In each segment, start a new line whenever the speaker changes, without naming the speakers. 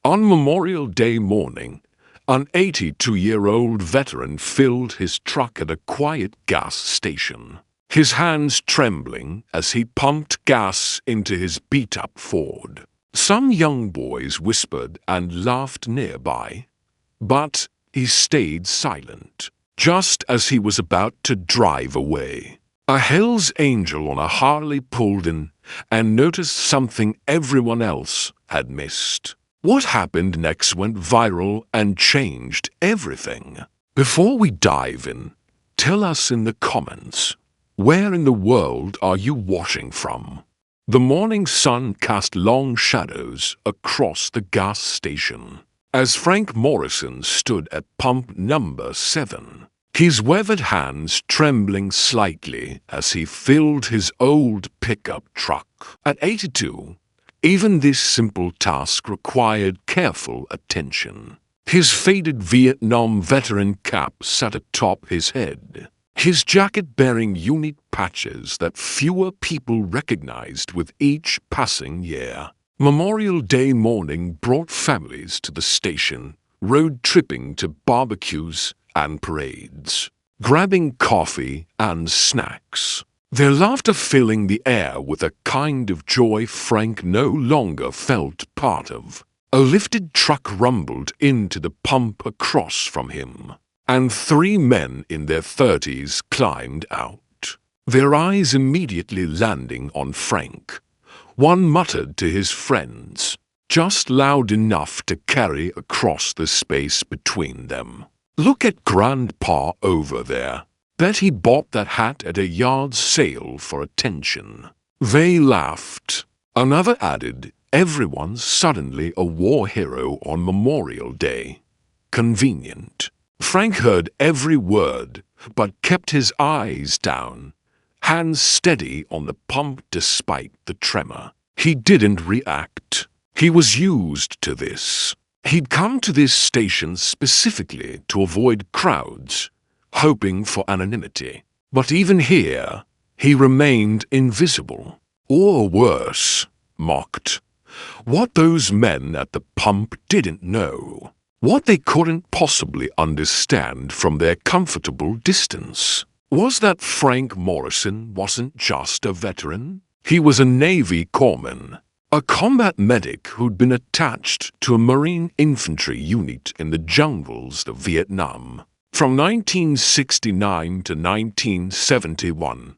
On Memorial Day morning, an 82-year-old veteran filled his truck at a quiet gas station, his hands trembling as he pumped gas into his beat-up Ford. Some young boys whispered and laughed nearby, but he stayed silent. Just as he was about to drive away, a Hells Angel on a Harley pulled in and noticed something everyone else had missed. What happened next went viral and changed everything. Before we dive in, tell us in the comments, where in the world are you watching from? The morning sun cast long shadows across the gas station as Frank Morrison stood at pump number 7, his weathered hands trembling slightly as he filled his old pickup truck. At 82, even this simple task required careful attention. His faded Vietnam veteran cap sat atop his head, his jacket bearing unique patches that fewer people recognized with each passing year. Memorial Day morning brought families to the station, road tripping to barbecues and parades, grabbing coffee and snacks, their laughter filling the air with a kind of joy Frank no longer felt part of. A lifted truck rumbled into the pump across from him, and 3 men in their 30s climbed out, their eyes immediately landing on Frank. One muttered to his friends, just loud enough to carry across the space between them, "Look at Grandpa over there. Bet he bought that hat at a yard sale for attention." They laughed. Another added, "Everyone's suddenly a war hero on Memorial Day. Convenient." Frank heard every word, but kept his eyes down, hands steady on the pump despite the tremor. He didn't react. He was used to this. He'd come to this station specifically to avoid crowds, hoping for anonymity. But even here, he remained invisible. Or worse, mocked. What those men at the pump didn't know, what they couldn't possibly understand from their comfortable distance, was that Frank Morrison wasn't just a veteran. He was a Navy corpsman, a combat medic who'd been attached to a Marine infantry unit in the jungles of Vietnam from 1969 to 1971.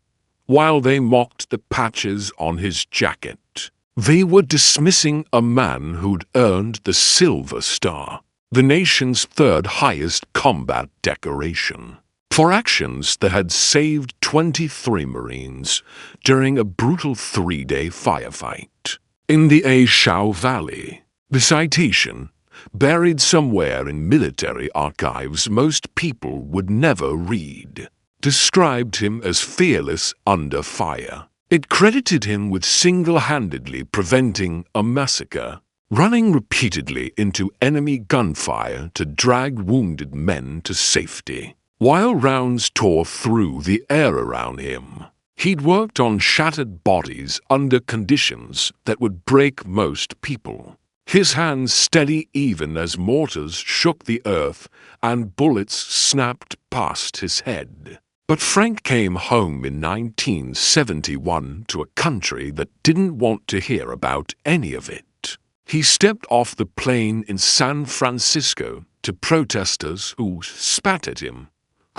While they mocked the patches on his jacket, they were dismissing a man who'd earned the Silver Star, the nation's 3rd highest combat decoration, for actions that had saved 23 Marines during a brutal 3-day firefight in the A Shau Valley. The citation, buried somewhere in military archives most people would never read, described him as fearless under fire. It credited him with single-handedly preventing a massacre, running repeatedly into enemy gunfire to drag wounded men to safety. While rounds tore through the air around him, he'd worked on shattered bodies under conditions that would break most people, his hands steady even as mortars shook the earth and bullets snapped past his head. But Frank came home in 1971 to a country that didn't want to hear about any of it. He stepped off the plane in San Francisco to protesters who spat at him,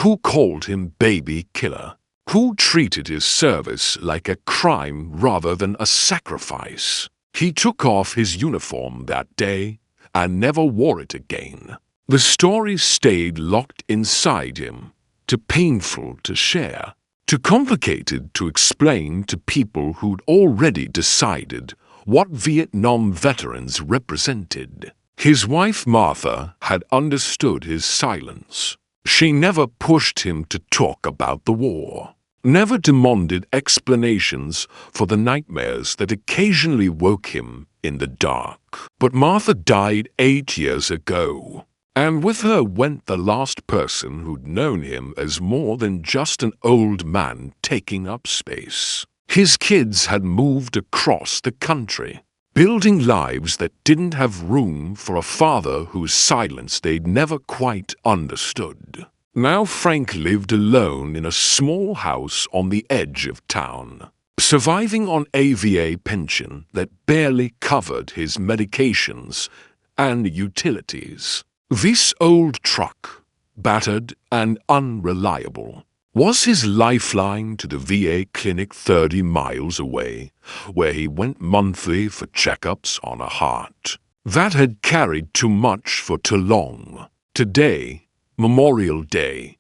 who called him baby killer, who treated his service like a crime rather than a sacrifice. He took off his uniform that day and never wore it again. The story stayed locked inside him, too painful to share, too complicated to explain to people who'd already decided what Vietnam veterans represented. His wife Martha had understood his silence. She never pushed him to talk about the war, never demanded explanations for the nightmares that occasionally woke him in the dark. But Martha died 8 years ago, and with her went the last person who'd known him as more than just an old man taking up space. His kids had moved across the country, building lives that didn't have room for a father whose silence they'd never quite understood. Now Frank lived alone in a small house on the edge of town, surviving on a VA pension that barely covered his medications and utilities. This old truck, battered and unreliable, was his lifeline to the VA clinic 30 miles away, where he went monthly for checkups on a heart that had carried too much for too long. Today, Memorial Day,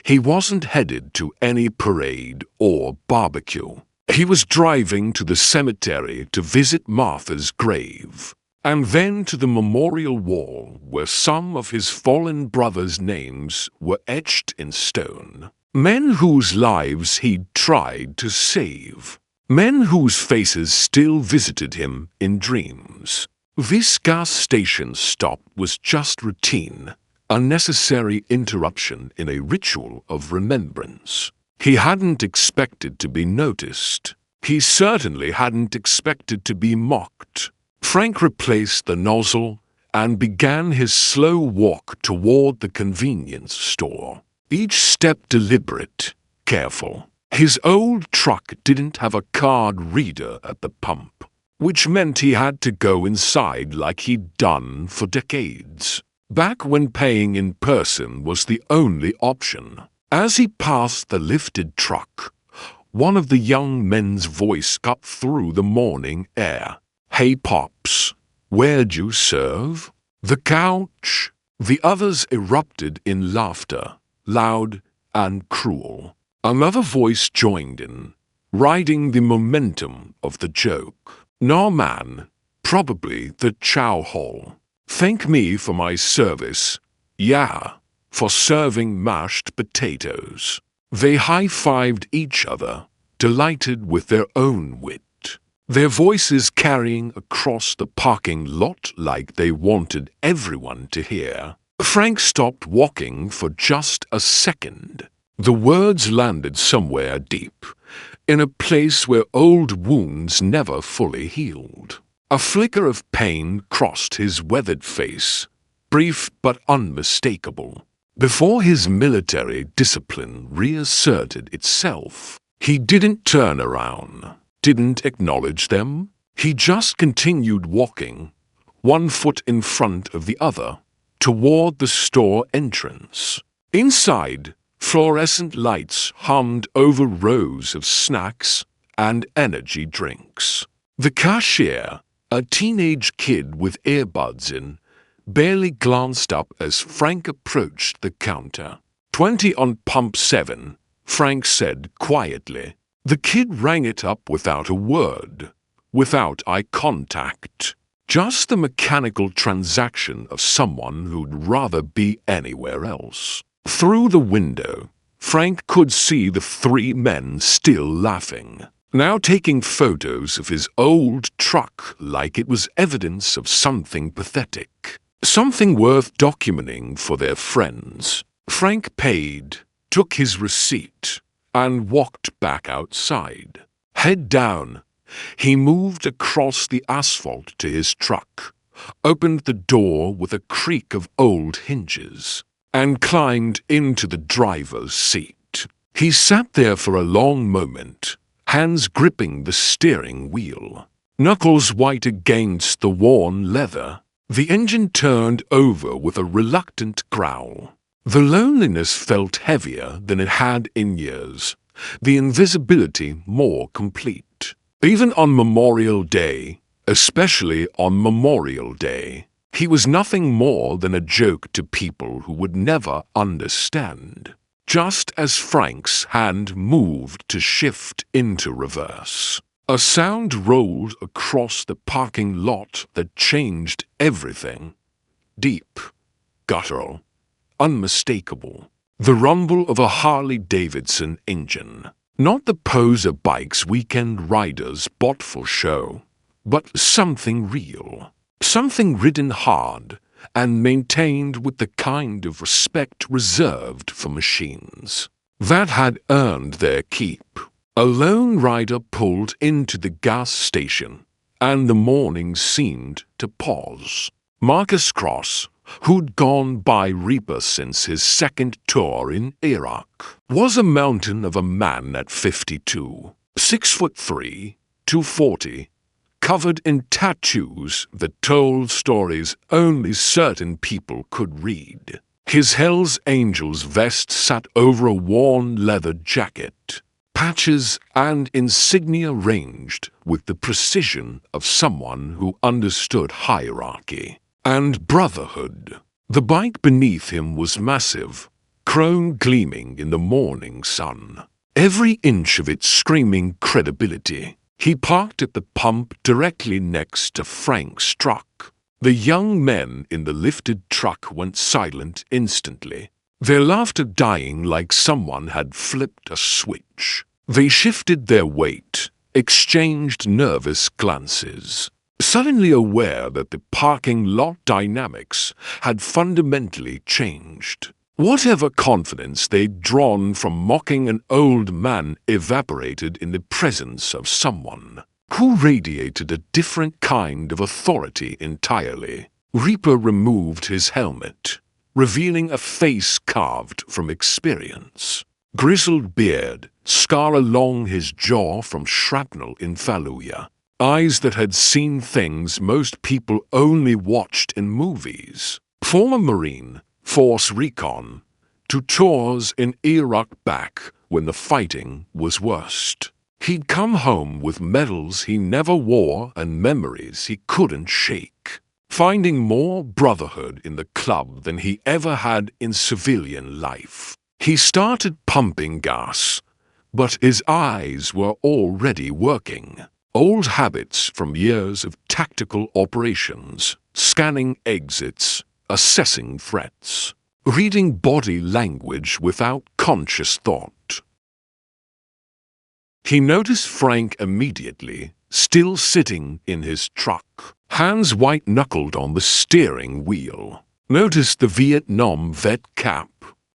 he wasn't headed to any parade or barbecue. He was driving to the cemetery to visit Martha's grave, and then to the memorial wall where some of his fallen brothers' names were etched in stone. Men whose lives he'd tried to save. Men whose faces still visited him in dreams. This gas station stop was just routine, a necessary interruption in a ritual of remembrance. He hadn't expected to be noticed. He certainly hadn't expected to be mocked. Frank replaced the nozzle and began his slow walk toward the convenience store. Each step deliberate, careful. His old truck didn't have a card reader at the pump, which meant he had to go inside like he'd done for decades, back when paying in person was the only option. As he passed the lifted truck, one of the young men's voice cut through the morning air. "Hey, Pops, where'd you serve?" "The couch." The others erupted in laughter, loud and cruel. Another voice joined in, riding the momentum of the joke. "No, man, probably the chow hall. Thank me for my service. Yeah, for serving mashed potatoes." They high-fived each other, delighted with their own wit, their voices carrying across the parking lot like they wanted everyone to hear. Frank stopped walking for just a second. The words landed somewhere deep, in a place where old wounds never fully healed. A flicker of pain crossed his weathered face, brief but unmistakable. Before his military discipline reasserted itself, he didn't turn around, didn't acknowledge them. He just continued walking, one foot in front of the other, toward the store entrance. Inside, fluorescent lights hummed over rows of snacks and energy drinks. The cashier, a teenage kid with earbuds in, barely glanced up as Frank approached the counter. 20 on pump 7, Frank said quietly. The kid rang it up without a word, without eye contact. Just the mechanical transaction of someone who'd rather be anywhere else. Through the window, Frank could see the three men still laughing, now taking photos of his old truck like it was evidence of something pathetic, something worth documenting for their friends. Frank paid, took his receipt, and walked back outside. Head down, he moved across the asphalt to his truck, opened the door with a creak of old hinges, and climbed into the driver's seat. He sat there for a long moment, hands gripping the steering wheel, knuckles white against the worn leather. The engine turned over with a reluctant growl. The loneliness felt heavier than it had in years, the invisibility more complete. Even on Memorial Day, especially on Memorial Day, he was nothing more than a joke to people who would never understand. Just as Frank's hand moved to shift into reverse, a sound rolled across the parking lot that changed everything. Deep, guttural, unmistakable. The rumble of a Harley-Davidson engine. Not the poser bikes weekend riders bought for show, but something real. Something ridden hard and maintained with the kind of respect reserved for machines. That had earned their keep. A lone rider pulled into the gas station and the morning seemed to pause. Marcus Cross, who'd gone by Reaper since his second tour in Iraq, was a mountain of a man at 52, 6'3", 240, covered in tattoos that told stories only certain people could read. His Hell's Angels vest sat over a worn leather jacket, patches and insignia ranged with the precision of someone who understood hierarchy and brotherhood. The bike beneath him was massive, chrome gleaming in the morning sun, every inch of it screaming credibility. He parked at the pump directly next to Frank's truck. The young men in the lifted truck went silent instantly, their laughter dying like someone had flipped a switch. They shifted their weight, exchanged nervous glances, suddenly aware that the parking lot dynamics had fundamentally changed. Whatever confidence they'd drawn from mocking an old man evaporated in the presence of someone who radiated a different kind of authority entirely. Reaper removed his helmet, revealing a face carved from experience. Grizzled beard, scar along his jaw from shrapnel in Fallujah. Eyes that had seen things most people only watched in movies. Former Marine, Force Recon, to tours in Iraq back when the fighting was worst. He'd come home with medals he never wore and memories he couldn't shake, finding more brotherhood in the club than he ever had in civilian life. He started pumping gas, but his eyes were already working. Old habits from years of tactical operations, scanning exits, assessing threats, reading body language without conscious thought. He noticed Frank immediately, still sitting in his truck, hands white-knuckled on the steering wheel. Noticed the Vietnam vet cap.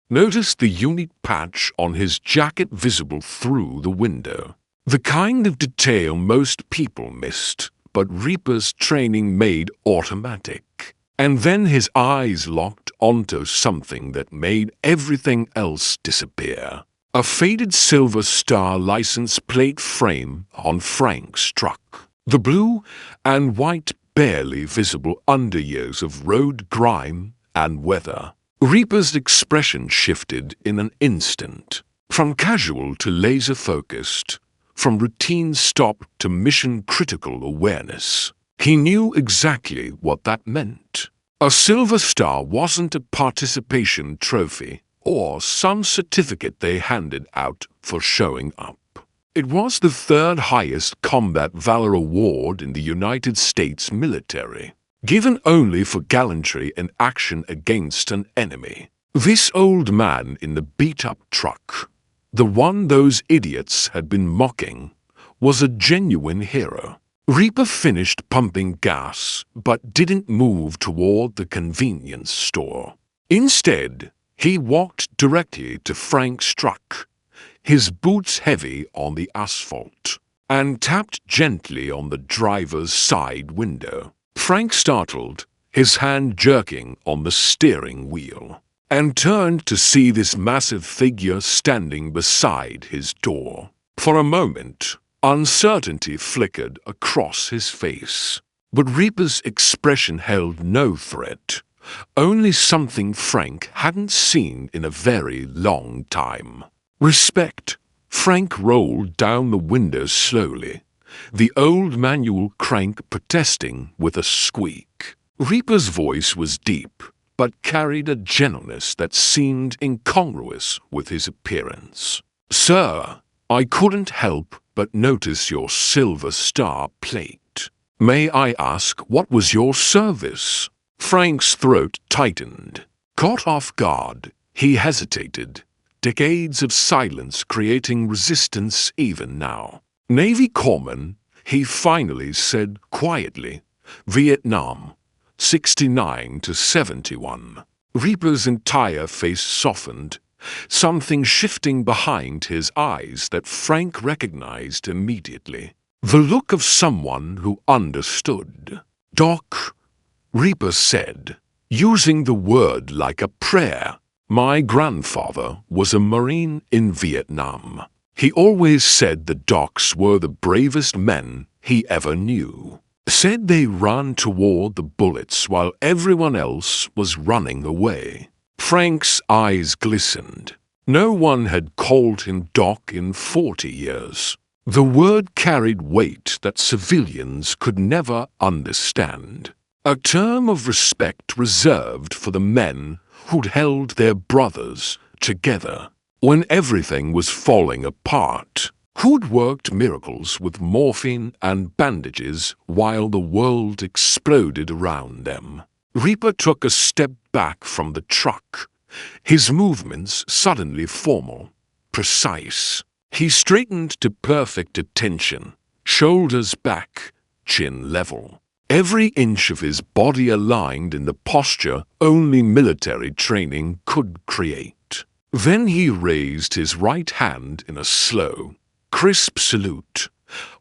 Noticed the unique patch on his jacket visible through the window. The kind of detail most people missed, but Reaper's training made automatic. And then his eyes locked onto something that made everything else disappear. A faded Silver Star license plate frame on Frank's truck. The blue and white barely visible under years of road grime and weather. Reaper's expression shifted in an instant, from casual to laser-focused, from routine stop to mission-critical awareness. He knew exactly what that meant. A Silver Star wasn't a participation trophy or some certificate they handed out for showing up. It was the third highest Combat Valor Award in the United States military, given only for gallantry and action against an enemy. This old man in the beat-up truck, the one those idiots had been mocking, was a genuine hero. Reaper finished pumping gas, but didn't move toward the convenience store. Instead, he walked directly to Frank's truck, his boots heavy on the asphalt, and tapped gently on the driver's side window. Frank startled, his hand jerking on the steering wheel, and turned to see this massive figure standing beside his door. For a moment, uncertainty flickered across his face, but Reaper's expression held no threat, only something Frank hadn't seen in a very long time. Respect. Frank rolled down the window slowly, the old manual crank protesting with a squeak. Reaper's voice was deep, but carried a gentleness that seemed incongruous with his appearance. "Sir, I couldn't help but notice your Silver Star plate. May I ask what was your service?" Frank's throat tightened. Caught off guard, he hesitated, decades of silence creating resistance even now. "Navy Corpsman," he finally said quietly. "Vietnam, 69 to 71. Reaper's entire face softened, something shifting behind his eyes that Frank recognized immediately. the look of someone who understood. "Doc," Reaper said, using the word like a prayer, "my grandfather was a Marine in Vietnam. He always said the docs were the bravest men he ever knew. Said they ran toward the bullets while everyone else was running away." Frank's eyes glistened. No one had called him Doc in 40 years. The word carried weight that civilians could never understand. A term of respect reserved for the men who'd held their brothers together when everything was falling apart, who'd worked miracles with morphine and bandages while the world exploded around them. Reaper took a step back from the truck, his movements suddenly formal, precise. He straightened to perfect attention, shoulders back, chin level. Every inch of his body aligned in the posture only military training could create. Then he raised his right hand in a slow, crisp salute,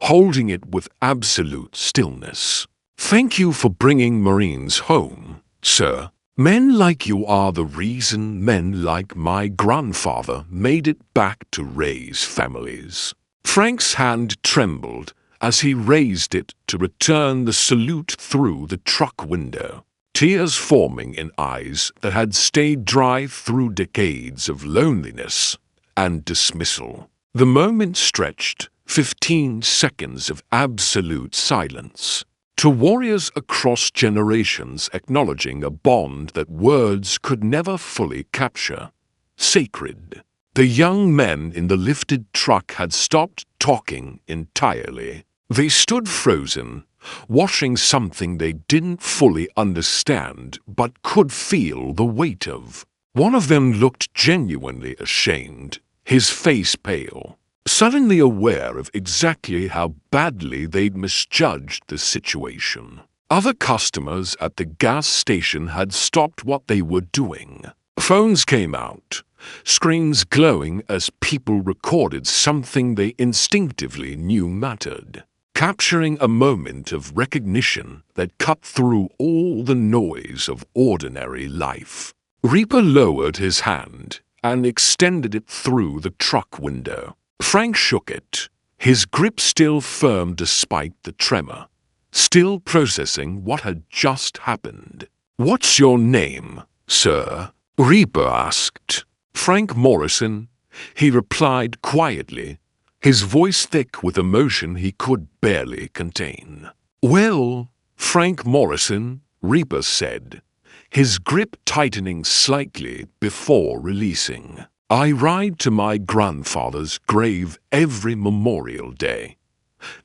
holding it with absolute stillness. "Thank you for bringing Marines home, sir. Men like you are the reason men like my grandfather made it back to raise families." Frank's hand trembled as he raised it to return the salute through the truck window, tears forming in eyes that had stayed dry through decades of loneliness and dismissal. The moment stretched, 15 seconds of absolute silence, to warriors across generations acknowledging a bond that words could never fully capture. Sacred. The young men in the lifted truck had stopped talking entirely. They stood frozen, watching something they didn't fully understand but could feel the weight of. One of them looked genuinely ashamed, his face pale, suddenly aware of exactly how badly they'd misjudged the situation. Other customers at the gas station had stopped what they were doing. Phones came out, screens glowing as people recorded something they instinctively knew mattered, capturing a moment of recognition that cut through all the noise of ordinary life. Reaper lowered his hand and extended it through the truck window. Frank shook it, his grip still firm despite the tremor, still processing what had just happened. "What's your name, sir?" Reaper asked. "Frank Morrison," he replied quietly, his voice thick with emotion he could barely contain. "Well, Frank Morrison," Reaper said, his grip tightening slightly before releasing. "I ride to my grandfather's grave every Memorial Day.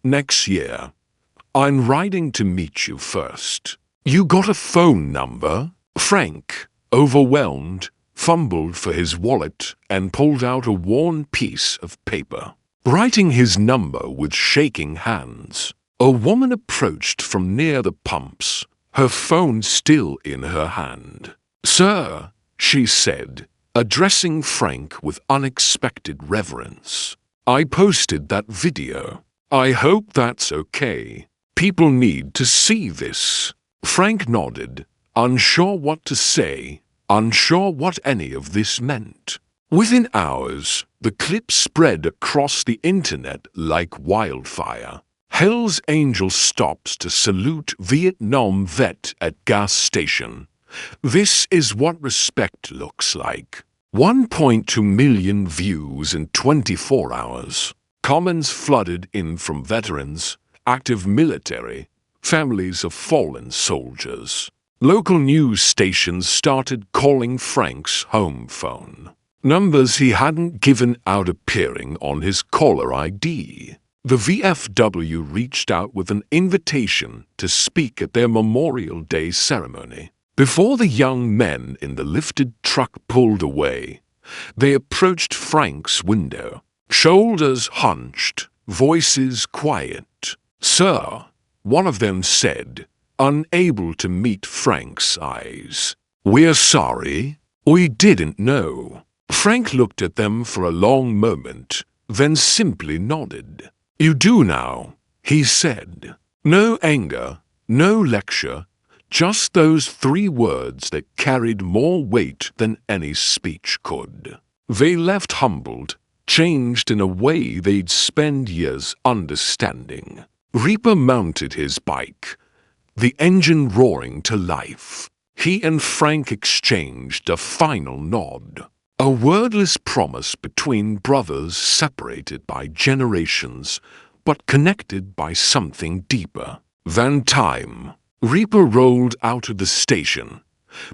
Next year, I'm riding to meet you first. You got a phone number?" Frank, overwhelmed, fumbled for his wallet and pulled out a worn piece of paper, writing his number with shaking hands. A woman approached from near the pumps, her phone still in her hand. "Sir," she said, addressing Frank with unexpected reverence, "I posted that video. I hope that's okay. People need to see this." Frank nodded, unsure what to say, unsure what any of this meant. Within hours, the clip spread across the internet like wildfire. Hell's Angel stops to salute Vietnam vet at gas station. This is what respect looks like. 1.2 million views in 24 hours. Comments flooded in from veterans, active military, families of fallen soldiers. Local news stations started calling Frank's home phone, numbers he hadn't given out appearing on his caller ID. The VFW reached out with an invitation to speak at their Memorial Day ceremony. Before the young men in the lifted truck pulled away, they approached Frank's window, shoulders hunched, voices quiet. "Sir," one of them said, unable to meet Frank's eyes, "we're sorry. We didn't know." Frank looked at them for a long moment, then simply nodded. "You do now," he said. No anger, no lecture, just those 3 words that carried more weight than any speech could. They left humbled, changed in a way they'd spend years understanding. Reaper mounted his bike, the engine roaring to life. He and Frank exchanged a final nod. A wordless promise between brothers separated by generations, but connected by something deeper than time. Reaper rolled out of the station,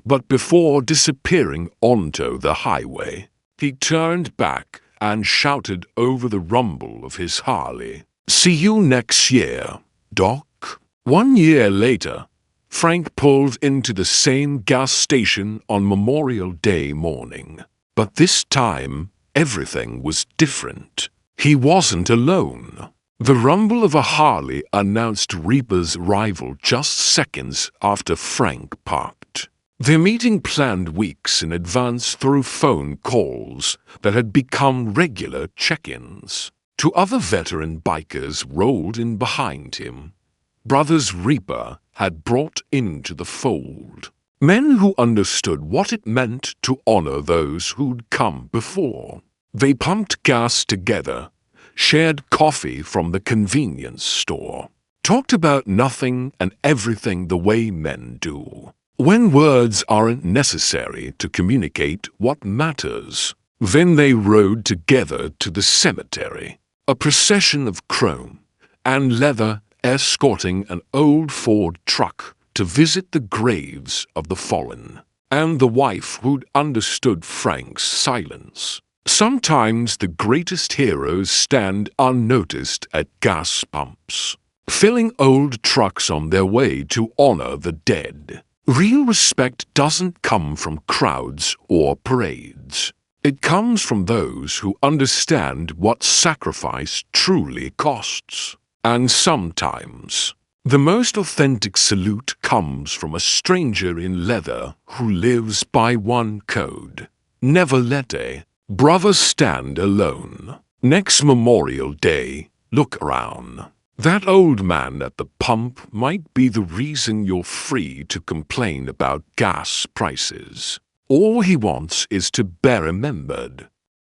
but before disappearing onto the highway, he turned back and shouted over the rumble of his Harley, "See you next year, Doc." 1 year later, Frank pulled into the same gas station on Memorial Day morning. But this time, everything was different. He wasn't alone. The rumble of a Harley announced Reaper's arrival just seconds after Frank parked. Their meeting planned weeks in advance through phone calls that had become regular check-ins. 2 other veteran bikers rolled in behind him. Brothers Reaper had brought into the fold. Men who understood what it meant to honor those who'd come before. They pumped gas together, shared coffee from the convenience store, talked about nothing and everything the way men do. When words aren't necessary to communicate what matters. Then they rode together to the cemetery, a procession of chrome and leather escorting an old Ford truck to visit the graves of the fallen, and the wife who'd understood Frank's silence. Sometimes the greatest heroes stand unnoticed at gas pumps, filling old trucks on their way to honor the dead. Real respect doesn't come from crowds or parades. It comes from those who understand what sacrifice truly costs. And sometimes, the most authentic salute comes from a stranger in leather who lives by one code: never let a brother stand alone. Next Memorial Day, look around. That old man at the pump might be the reason you're free to complain about gas prices. All he wants is to be remembered.